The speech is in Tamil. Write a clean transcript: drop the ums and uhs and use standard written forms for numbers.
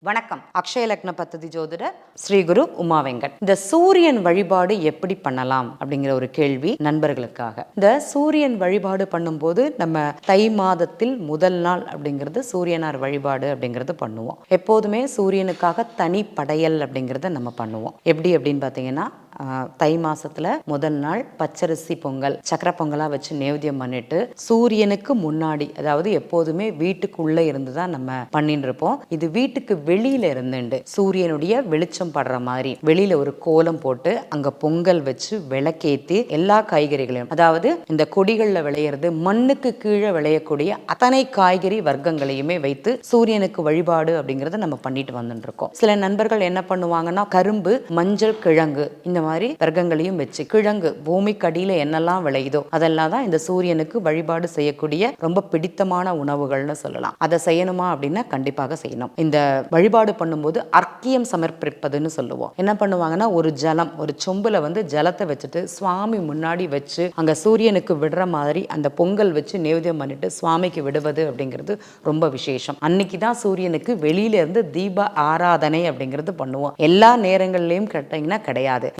வணக்கம். அக்ஷய லக்ன பத்ததி ஜோதிடர் ஸ்ரீ குரு உமா வெங்கட். இந்த சூரியன் வழிபாடு எப்படி பண்ணலாம் அப்படிங்கிற ஒரு கேள்வி நண்பர்களுக்காக. இந்த சூரியன் வழிபாடு பண்ணும்போது நம்ம தை மாதத்தில் முதல் நாள் அப்படிங்கிறது சூரியனார் வழிபாடு அப்படிங்கிறது பண்ணுவோம். எப்போதுமே சூரியனுக்காக தனி படையல் அப்படிங்கிறத நம்ம பண்ணுவோம். எப்படி அப்படின்னு பார்த்தீங்கன்னா, தை மாசத்துல முதல் நாள் பச்சரிசி பொங்கல், சக்கரை பொங்கலா வச்சு நேவேத்தியம் பண்ணிட்டு சூரியனுக்கு முன்னாடி, அதாவது எப்போதுமே வீட்டுக்குள்ள இருந்து தான் நம்ம பண்ணிட்டு இருப்போம். இது வீட்டுக்கு வெளியில இருந்துண்டு சூரியனுடைய வெளிச்சம் படுற மாதிரி வெளியில ஒரு கோலம் போட்டு அங்க பொங்கல் வச்சு விளக்கேத்தி எல்லா காய்கறிகளையும், அதாவது இந்த கொடிகள்ல விளையிறது மண்ணுக்கு கீழே விளையக்கூடிய அத்தனை காய்கறி வர்க்கங்களையுமே வைத்து சூரியனுக்கு வழிபாடு அப்படிங்கறத நம்ம பண்ணிட்டு வந்துட்டு இருக்கோம். சில நண்பர்கள் என்ன பண்ணுவாங்கன்னா, கரும்பு, மஞ்சள், கிழங்கு இந்த மாதிரி வர்க்கங்களையும் வச்சு, கிழங்கு பூமிக்கு அடியில என்னெல்லாம் விளையுதோ அதெல்லாம் தான் இந்த சூரியனுக்கு வழிபாடு செய்யக்கூடிய ரொம்ப பிடித்தமான உணவுகள்னு சொல்லலாம். அதை செய்யணுமா அப்படின்னா கண்டிப்பாக செய்யணும். இந்த வழிபாடு பண்ணும்போது அர்க்கியம் சமர்ப்பிப்பதுன்னு சொல்லுவோம். என்ன பண்ணுவாங்கன்னா, ஒரு ஜலம், ஒரு சொம்புல ஜலத்தை வச்சுட்டு சுவாமி முன்னாடி வச்சு அங்க சூரியனுக்கு விடுற மாதிரி அந்த பொங்கல் வச்சு நேவேத்தியம் பண்ணிட்டு சுவாமிக்கு விடுவது அப்படிங்கிறது ரொம்ப விசேஷம். அன்னைக்கு தான் சூரியனுக்கு வெளியில இருந்து தீப ஆராதனை அப்படிங்கிறது பண்ணுவோம். எல்லா நேரங்கள்லயும் கேட்டீங்கன்னா கிடையாது.